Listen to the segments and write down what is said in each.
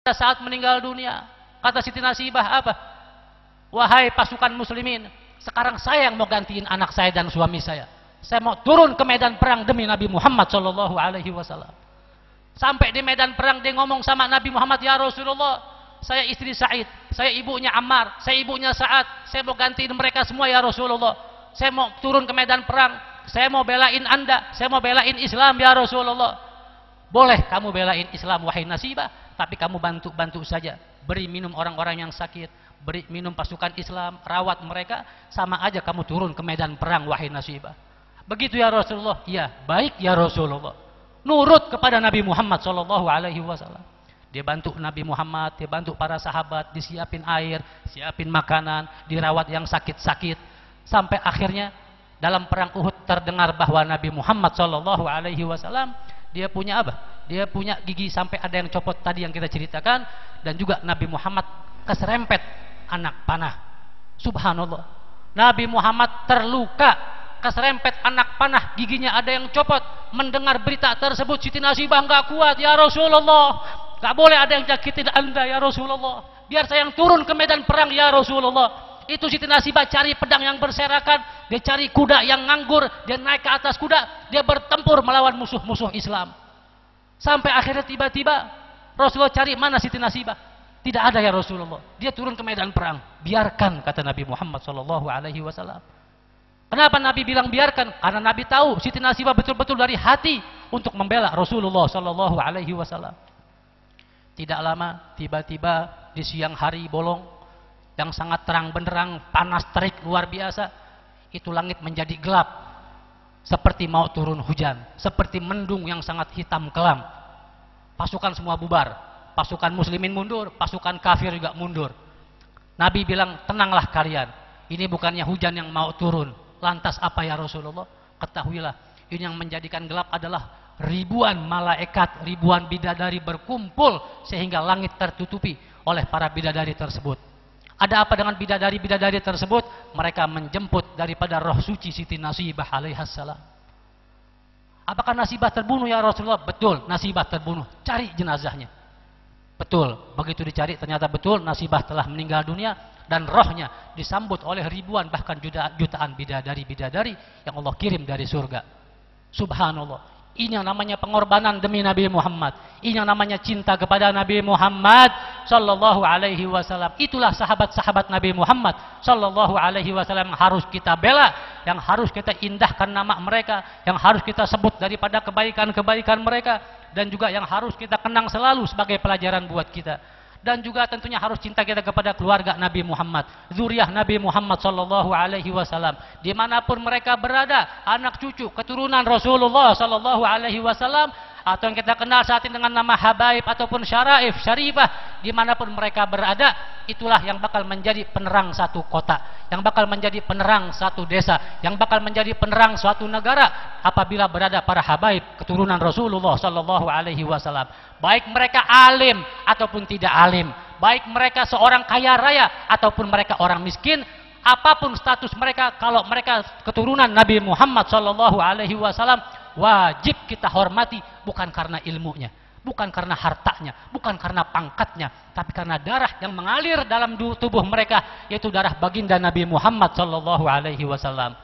pada saat meninggal dunia. Kata Siti Nasibah apa? Wahai pasukan muslimin, sekarang saya yang mau gantiin anak saya dan suami saya. Saya mau turun ke medan perang demi Nabi Muhammad sallallahu alaihi wasallam. Sampai di medan perang dia ngomong sama Nabi Muhammad, ya Rasulullah, saya istri Sa'id, saya ibunya Ammar, saya ibunya Sa'ad, saya mau gantiin mereka semua ya Rasulullah. Saya mau turun ke medan perang, saya mau belain Anda, saya mau belain Islam ya Rasulullah. Boleh kamu belain Islam wahai Nasibah, tapi kamu bantu-bantu saja. Beri minum orang-orang yang sakit, beri minum pasukan Islam, rawat mereka, sama aja kamu turun ke medan perang wahai Nasibah. Begitu ya Rasulullah. Iya, baik ya Rasulullah. Nurut kepada Nabi Muhammad sallallahu alaihi wasallam. Dia bantu Nabi Muhammad, dia bantu para sahabat, disiapin air, siapin makanan, dirawat yang sakit-sakit, sampai akhirnya dalam perang Uhud terdengar bahwa Nabi Muhammad sallallahu alaihi wasallam dia punya apa? Dia punya gigi sampai ada yang copot tadi yang kita ceritakan, dan juga Nabi Muhammad keserempet anak panah. Subhanallah. Nabi Muhammad terluka, keserempet anak panah, giginya ada yang copot. Mendengar berita tersebut, Siti Nasibah enggak kuat, ya Rasulullah. Enggak boleh ada yang jakitin Anda ya Rasulullah. Biar saya yang turun ke medan perang ya Rasulullah. Itu Siti Nasibah cari pedang yang berserakan, dia cari kuda yang nganggur, dia naik ke atas kuda, dia bertempur melawan musuh-musuh Islam. Sampai akhirnya tiba-tiba Rasulullah cari, mana Siti Nasibah? Tidak ada ya Rasulullah. Dia turun ke medan perang. Biarkan, kata Nabi Muhammad sallallahu alaihi wasallam. Kenapa Nabi bilang biarkan? Karena Nabi tahu Siti Nasibah betul-betul dari hati untuk membela Rasulullah sallallahu alaihi wasallam. Tidak lama, tiba-tiba di siang hari bolong yang sangat terang benderang, panas terik luar biasa, itu langit menjadi gelap seperti mau turun hujan, seperti mendung yang sangat hitam kelam. Pasukan semua bubar, pasukan muslimin mundur, pasukan kafir juga mundur. Nabi bilang, tenanglah kalian, ini bukannya hujan yang mau turun. Lantas apa ya Rasulullah? Ketahuilah, ini yang menjadikan gelap adalah ribuan malaikat, ribuan bidadari berkumpul sehingga langit tertutupi oleh para bidadari tersebut. Ada apa dengan bidadari-bidadari tersebut? Mereka menjemput daripada roh suci Siti Nasibah alaihassalam. Apakah Nasibah terbunuh ya Rasulullah? Betul, Nasibah terbunuh. Cari jenazahnya. Betul, begitu dicari ternyata betul Nasibah telah meninggal dunia, dan rohnya disambut oleh ribuan bahkan jutaan bidadari-bidadari yang Allah kirim dari surga. Subhanallah. Ini yang namanya pengorbanan demi Nabi Muhammad. Ini yang namanya cinta kepada Nabi Muhammad sallallahu alaihi wasallam. Itulah sahabat-sahabat Nabi Muhammad sallallahu alaihi wasallam yang harus kita bela, yang harus kita indahkan nama mereka, yang harus kita sebut daripada kebaikan-kebaikan mereka, dan juga yang harus kita kenang selalu sebagai pelajaran buat kita. Dan juga tentunya harus cinta kita kepada keluarga Nabi Muhammad, zuriyah Nabi Muhammad sallallahu alaihi wasallam, dimanapun mereka berada, anak cucu keturunan Rasulullah sallallahu alaihi wasallam, atau yang kita kenal saat ini dengan nama habaib ataupun syaraif, syarifah, dimanapun mereka berada, itulah yang bakal menjadi penerang satu kota, yang bakal menjadi penerang satu desa, yang bakal menjadi penerang suatu negara apabila berada para habaib keturunan Rasulullah sallallahu alaihi wasallam. Baik mereka alim ataupun tidak alim, baik mereka seorang kaya raya ataupun mereka orang miskin, apapun status mereka, kalau mereka keturunan Nabi Muhammad sallallahu alaihi wasallam, wajib kita hormati, bukan karena ilmunya, bukan karena hartanya, bukan karena pangkatnya, tapi karena darah yang mengalir dalam tubuh mereka, yaitu darah baginda Nabi Muhammad sallallahu alaihi wasallam.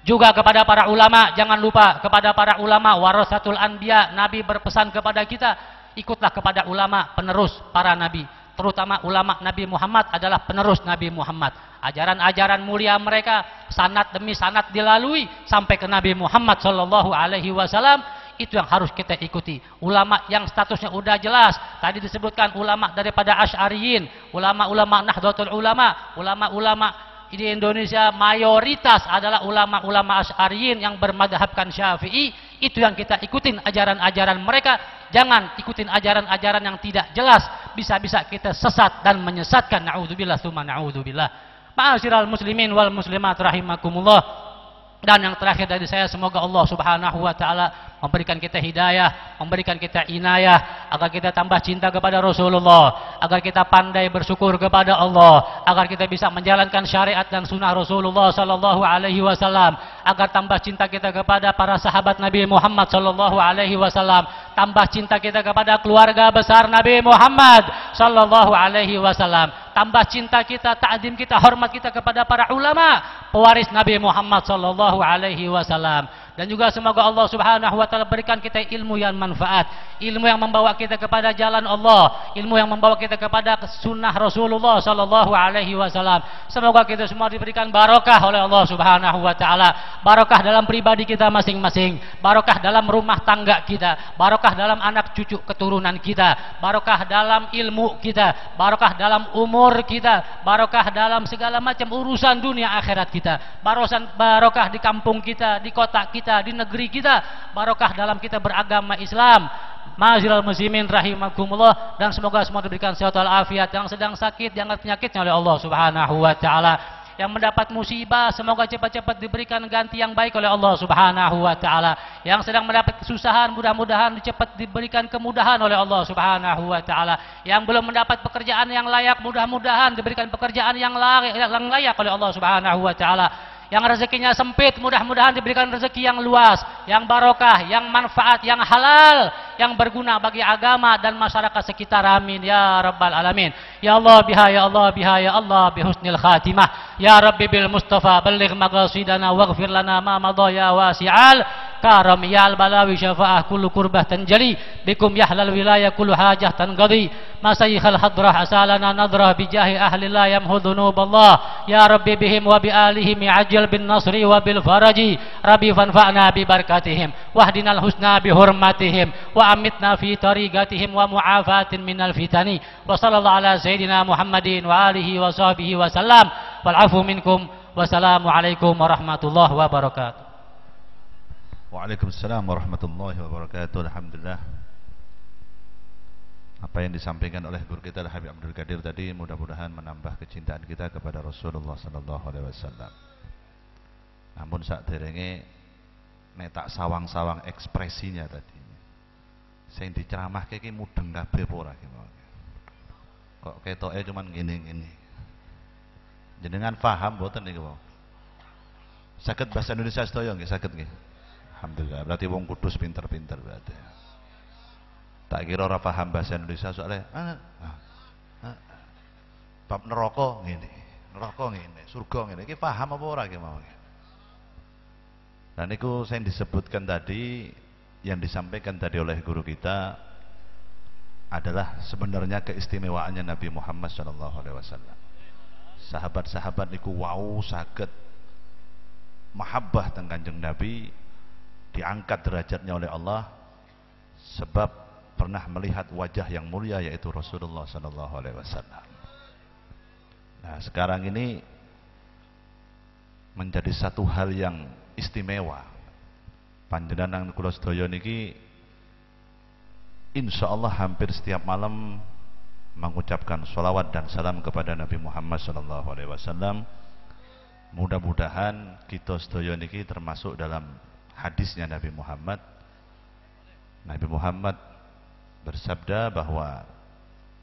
Juga kepada para ulama, jangan lupa kepada para ulama warasatul anbiya. Nabi berpesan kepada kita, ikutlah kepada ulama penerus para nabi, terutama ulama Nabi Muhammad adalah penerus Nabi Muhammad. Ajaran-ajaran mulia mereka sanad demi sanad dilalui sampai ke Nabi Muhammad sallallahu alaihi wasallam. Itu yang harus kita ikuti. Ulama yang statusnya udah jelas, tadi disebutkan ulama daripada Asy'ariyin, ulama-ulama Nahdlatul Ulama, ulama-ulama di Indonesia mayoritas adalah ulama-ulama Asy'ariyin yang bermadhabkan Syafi'i. Itu yang kita ikutin ajaran-ajaran mereka. Jangan ikutin ajaran-ajaran yang tidak jelas, bisa-bisa kita sesat dan menyesatkan. Na'udzubillah tsumma na'udzubillah. Ma'asyiral muslimin wal muslimat rahimakumullah. Dan yang terakhir dari saya, semoga Allah Subhanahu wa taala memberikan kita hidayah, memberikan kita inayah, agar kita tambah cinta kepada Rasulullah, agar kita pandai bersyukur kepada Allah, agar kita bisa menjalankan syariat dan sunnah Rasulullah sallallahu alaihi wasallam, agar tambah cinta kita kepada para sahabat Nabi Muhammad sallallahu alaihi wasallam, tambah cinta kita kepada keluarga besar Nabi Muhammad sallallahu alaihi wasallam, tambah cinta kita, ta'zim kita, hormat kita kepada para ulama pewaris Nabi Muhammad sallallahu alaihi wasallam. Dan juga semoga Allah Subhanahu wa taala berikan kita ilmu yang manfaat, ilmu yang membawa kita kepada jalan Allah, ilmu yang membawa kita kepada sunnah Rasulullah sallallahu alaihi wasallam. Semoga kita semua diberikan barokah oleh Allah Subhanahu wa taala, barokah dalam pribadi kita masing-masing, barokah dalam rumah tangga kita, barokah dalam anak cucu keturunan kita, barokah dalam ilmu kita, barokah dalam umur kita, barokah dalam segala macam urusan dunia akhirat kita, barokah di kampung kita, di kota kita, di negeri kita, barokah dalam kita beragama Islam. Ma'asyiral muslimin rahimakumullah, dan semoga semua diberikan sehat walafiat, yang sedang sakit diangkat penyakitnya oleh Allah Subhanahu wa taala, yang mendapat musibah semoga cepat-cepat diberikan ganti yang baik oleh Allah Subhanahu wa taala, yang sedang mendapat kesusahan mudah-mudahan cepat diberikan kemudahan oleh Allah Subhanahu wa taala, yang belum mendapat pekerjaan yang layak mudah-mudahan diberikan pekerjaan yang layak oleh Allah Subhanahu wa taala, yang rezekinya sempit mudah-mudahan diberikan rezeki yang luas, yang barokah, yang manfaat, yang halal, yang berguna bagi agama dan masyarakat sekitar. Amin ya rabbal alamin. Ya Allah biha, ya Allah biha, ya Allah bihusnil khatimah. Ya Rabbi bil Mustafa balligh maqasidana waghfir lana ma madha ya wasi'al karam ya al balawi syafa'ah kullu kurbah tanjali bikum yahlal wilayah kullu hajah tanqadi masayikhal hadrah asalana nadrah bijahi ahli la yamhu dhunuballah. Ya Rabbi bihim wa bi alihim ajil bin nasri wa bil faraji Rabbi fanfa'na bi barakatihim wahdinal husna bi hurmatihim wa amitna fi tariqatihim wa mu'afatin minal fitani. Wa sallallahu ala sayyidina Muhammadin wa alihi wa sahbihi wa sallam wal afu minkum. Wassalamu alaikum warahmatullahi wabarakatuh. Waalaikumsalam warahmatullahi wabarakatuh. Alhamdulillah, apa yang disampaikan oleh guru kita Habib Abdul Qadir tadi mudah-mudahan menambah kecintaan kita kepada Rasulullah sallallahu alaihi wasallam. Namun saderenge nek tak sawang-sawang ekspresinya tadi, sing diceramahke iki mudeng kabeh apa ora ki. Kok ketoke cuman ngene-ngene. Jenengan paham mboten niku? Saged bahasa Indonesia sedaya nggih, saged nggih. Alhamdulillah, berarti wong kudus pinter-pinter berarti. Tak kira ora paham bahasa Indonesia soalnya bab neraka ngene, surga ngene. Iki paham apa ora ki mau? Dan niku saya disebutkan tadi, yang disampaikan tadi oleh guru kita adalah sebenarnya keistimewaannya Nabi Muhammad sallallahu alaihi wasallam. Sahabat-sahabat niku wau saged mahabbah teng Kanjeng Nabi, diangkat derajatnya oleh Allah sebab pernah melihat wajah yang mulia yaitu Rasulullah sallallahu alaihi wasallam. Nah, sekarang ini menjadi satu hal yang istimewa. Panjenengan kula sedaya niki insyaallah hampir setiap malam mengucapkan sholawat dan salam kepada Nabi Muhammad sallallahu alaihi wasallam. Mudah-mudahan kita sedaya niki termasuk dalam hadisnya Nabi Muhammad. Nabi Muhammad bersabda bahwa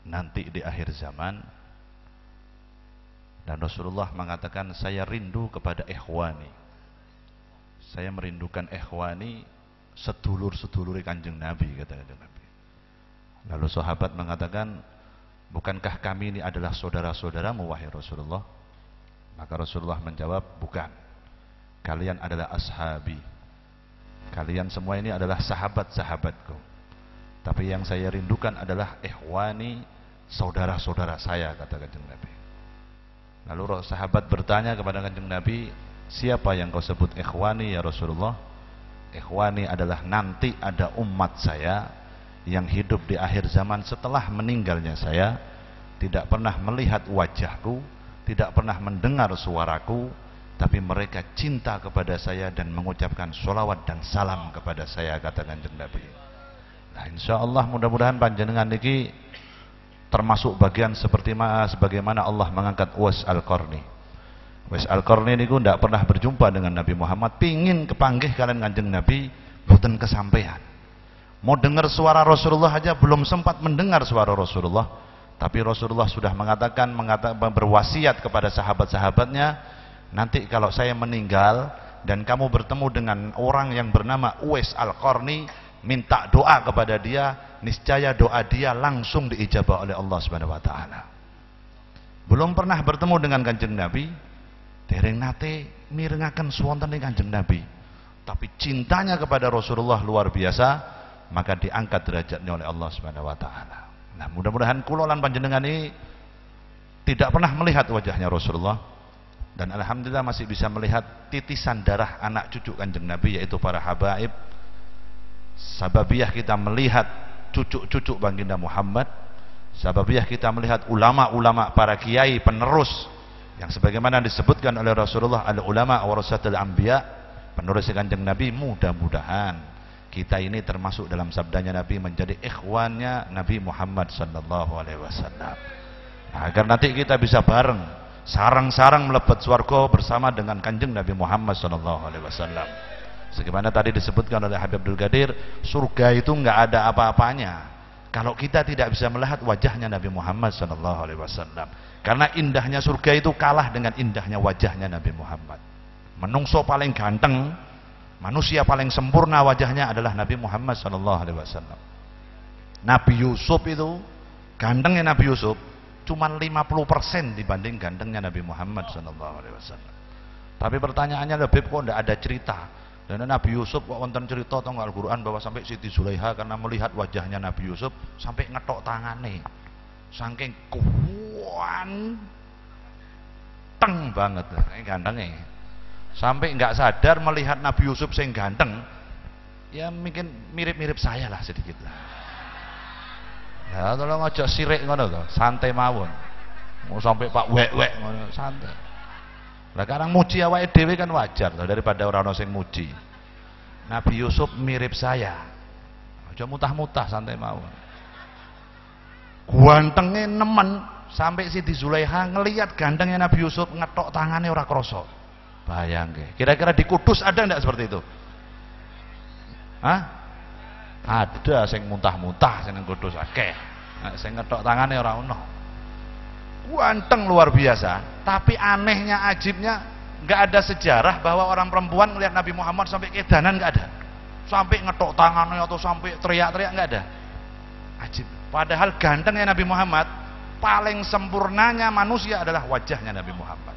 nanti di akhir zaman, dan Rasulullah mengatakan, saya rindu kepada ikhwani, saya merindukan ikhwani, sedulur-sedulur Kanjeng Nabi, kata Kanjeng Nabi. Lalu sahabat mengatakan, bukankah kami ini adalah saudara-saudaramu wahai Rasulullah? Maka Rasulullah menjawab, bukan, kalian adalah ashabi, kalian semua ini adalah sahabat-sahabatku, tapi yang saya rindukan adalah ikhwani, saudara-saudara saya, kata Kanjeng Nabi. Lalu sahabat bertanya kepada Kanjeng Nabi, siapa yang kau sebut ikhwani ya Rasulullah? Ikhwani adalah nanti ada umat saya yang hidup di akhir zaman setelah meninggalnya saya, tidak pernah melihat wajahku, tidak pernah mendengar suaraku, tapi mereka cinta kepada saya dan mengucapkan sholawat dan salam kepada saya, kata Kanjeng Nabi. Nah, insyaallah mudah-mudahan panjenengan niki termasuk bagian sebagaimana Allah mengangkat Uwais Al-Qarni. Wes Al-Qarni niku ndak pernah berjumpa dengan Nabi Muhammad, pingin kepanggih kalian Kanjeng Nabi, boten kesampaian. Mau dengar suara Rasulullah aja belum sempat mendengar suara Rasulullah, tapi Rasulullah sudah mengatakan berwasiat kepada sahabat-sahabatnya, nanti kalau saya meninggal dan kamu bertemu dengan orang yang bernama Uwais Al-Qarni, minta doa kepada dia, niscaya doa dia langsung diijabah oleh Allah Subhanahu wa taala. Belum pernah bertemu dengan Kanjeng Nabi, dereng nate mirengaken swonten Kanjeng Nabi, tapi cintanya kepada Rasulullah luar biasa, maka diangkat derajatnya oleh Allah Subhanahu wa taala. Nah, mudah-mudahan kula lan panjenengan ini tidak pernah melihat wajahnya Rasulullah, dan alhamdulillah masih bisa melihat titisan darah anak cucu Kanjeng Nabi, yaitu para habaib. Sababiyah kita melihat cucu-cucu baginda Muhammad, sababiyah kita melihat ulama-ulama para kiai penerus yang sebagaimana disebutkan oleh Rasulullah, al-ulama warasatul anbiya, penerus Kanjeng Nabi. Mudah-mudahan kita ini termasuk dalam sabdanya Nabi menjadi ikhwannya Nabi Muhammad sallallahu alaihi wasallam. Agar nanti kita bisa bareng sarang-sarang mlebet swarga bersama dengan Kanjeng Nabi Muhammad sallallahu alaihi wasallam. Sebagaimana tadi disebutkan oleh Habib Abdul Qadir, surga itu enggak ada apa-apanya kalau kita tidak bisa melihat wajahnya Nabi Muhammad sallallahu alaihi wasallam. Karena indahnya surga itu kalah dengan indahnya wajahnya Nabi Muhammad. Menungso paling ganteng, manusia paling sempurna wajahnya adalah Nabi Muhammad sallallahu alaihi wasallam. Nabi Yusuf itu, gantengnya Nabi Yusuf cuman 50% dibanding gantengnya Nabi Muhammad sallallahu alaihi wasallam. Tapi pertanyaannya, lebih kok ndak ada cerita. Dan Nabi Yusuf kok wonten cerita teng Al-Qur'an bahwa sampai Siti Zulaiha karena melihat wajahnya Nabi Yusuf sampai ngetok tangane. Saking kuan teng banget lah gantengnya. Sampai nggak sadar melihat Nabi Yusuf sing ganteng, ya mungkin mirip-mirip saya lah sedikit lah. Ya tolong aja sirik ngono to, santai mawon. Mau sampai Pak wek-wek ngono, santai. Lah karang muji awake dhewe kan wajar to, daripada ora ono sing muji. Nabi Yusuf mirip saya. Aja mutah-mutah, santai mawon. Gantenge nemen sampai Siti Zulaiha ngelihat gantengnya Nabi Yusuf ngetok tangannya ora krasa. Bayangke. Kira-kira di Kudus ada enggak seperti itu? Hah? Ada sing muntah-muntah sing nang Kudus akeh. Nek sing ngetok tangane ora ono. Ganteng luar biasa, tapi anehnya, ajibnya, nggak ada sejarah bahwa orang perempuan melihat Nabi Muhammad sampai kedanan, nggak ada. Sampai ngetok tangannya atau sampai teriak-teriak, nggak ada. Ajib. Padahal gantengnya Nabi Muhammad, paling sempurnanya manusia adalah wajahnya Nabi Muhammad.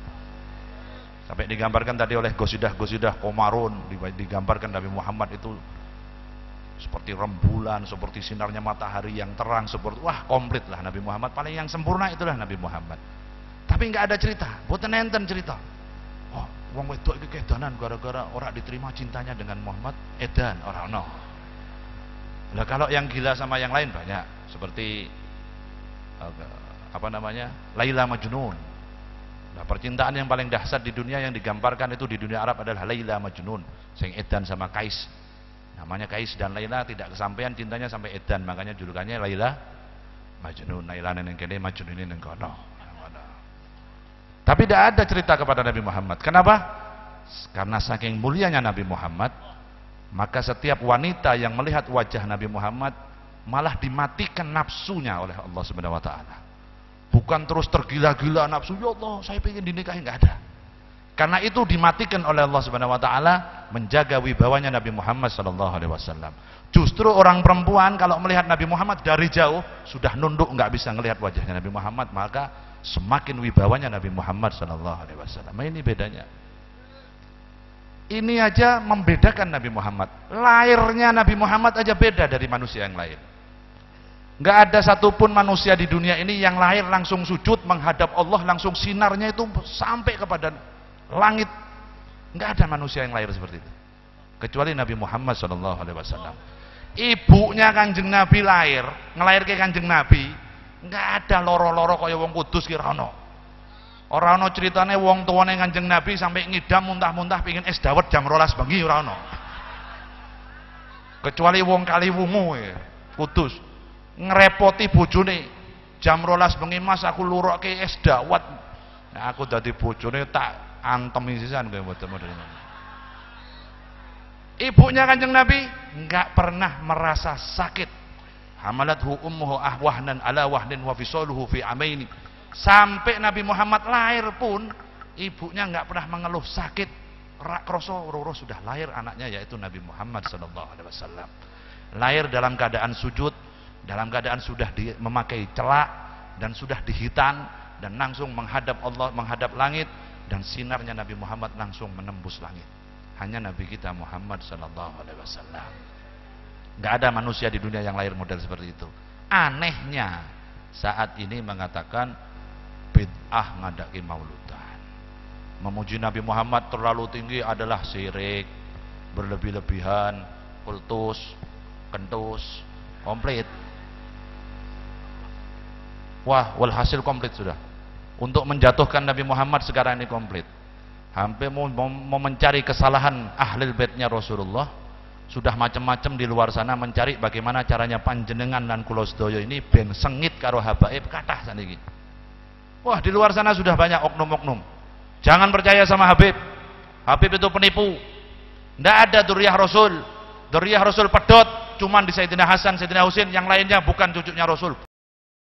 Sampai digambarkan tadi oleh Gosidah Komarun, digambarkan Nabi Muhammad itu seperti rembulan, seperti sinarnya matahari yang terang, seperti wah komplit lah Nabi Muhammad, paling yang sempurna itulah Nabi Muhammad. Tapi nggak ada cerita, boten enten cerita. Oh, wong wedok iki kedanan gara-gara ora diterima cintanya dengan Muhammad, edan ora ono. Lah kalau yang gila sama yang lain banyak, seperti apa namanya? Laila Majnun. Nah, percintaan yang paling dahsyat di dunia yang digambarkan itu di dunia Arab adalah Laila Majnun, sing edan sama Kais. Namanya Kais dan Laila tidak kesampaian cintanya sampai edan, makanya julukannya Laila Majnun. Laila neng kene, Majnun ini neng kono. Tapi tidak ada cerita kepada Nabi Muhammad. Kenapa? Karena saking mulianya Nabi Muhammad, maka setiap wanita yang melihat wajah Nabi Muhammad malah dimatikan nafsunya oleh Allah Subhanahu wa taala. Bukan terus tergila-gila nafsu, ya Allah, saya ingin dinikahi, enggak ada. Karena itu dimatikan oleh Allah Subhanahu wa taala menjaga wibawanya Nabi Muhammad sallallahu alaihi wasallam. Justru orang perempuan kalau melihat Nabi Muhammad dari jauh sudah nunduk, enggak bisa melihat wajahnya Nabi Muhammad, maka semakin wibawanya Nabi Muhammad sallallahu alaihi wasallam. Ini bedanya. Ini aja membedakan Nabi Muhammad. Lahirnya Nabi Muhammad aja beda dari manusia yang lain. Enggak ada satupun manusia di dunia ini yang lahir langsung sujud menghadap Allah, langsung sinarnya itu sampai kepada langit. Enggak ada manusia yang lahir seperti itu kecuali Nabi Muhammad SAW. Ibunya Kanjeng Nabi lahir ngelahirke Kanjeng Nabi, enggak ada loro-loro kaya wong Kudus ki ora ono. Ora ono critane wong tuane Kanjeng Nabi sampai ngidam muntah-muntah pengin es dawet jam 12 bengi, ora ono. Kecuali wong Kaliwungu Kudus ngerepoti bojone jam 12 bengi, Mas aku lurokke es dawet. Nah, aku dadi bojone tak antem sisan kowe model-model. Ibunya Kanjeng Nabi enggak pernah merasa sakit. Hamalathu ummuhu ahwahnan ala wahnin wa fisaluhu fi amaini. Sampai Nabi Muhammad lahir pun ibunya enggak pernah mengeluh sakit. Rak kroso roro sudah lahir anaknya, yaitu Nabi Muhammad sallallahu alaihi wasallam. Lahir dalam keadaan sujud, dalam keadaan sudah memakai celak dan sudah dihitan dan langsung menghadap Allah, menghadap langit, dan sinarnya Nabi Muhammad langsung menembus langit. Hanya Nabi kita Muhammad sallallahu alaihi wasallam. Enggak ada manusia di dunia yang lahir model seperti itu. Anehnya saat ini mengatakan bid'ah ngadaki mauludan. Memuji Nabi Muhammad terlalu tinggi adalah syirik, berlebih-lebihan, kultus, kentus, komplit. Wah, walhasil komplit sudah. Untuk menjatuhkan Nabi Muhammad sekarang ini komplit. Hampir mau mencari kesalahan ahlul baitnya Rasulullah, sudah macam-macam di luar sana mencari bagaimana caranya panjenengan dan kula sedaya ini ben sengit karo habaib kathah saniki. Wah, di luar sana sudah banyak oknum-oknum. Jangan percaya sama Habib. Habib itu penipu. Tidak ada dzurriyyah Rasul. Dzurriyyah Rasul pedot, cuman di Sayyidina Hasan, Sayyidina Husain, yang lainnya bukan cucunya Rasul.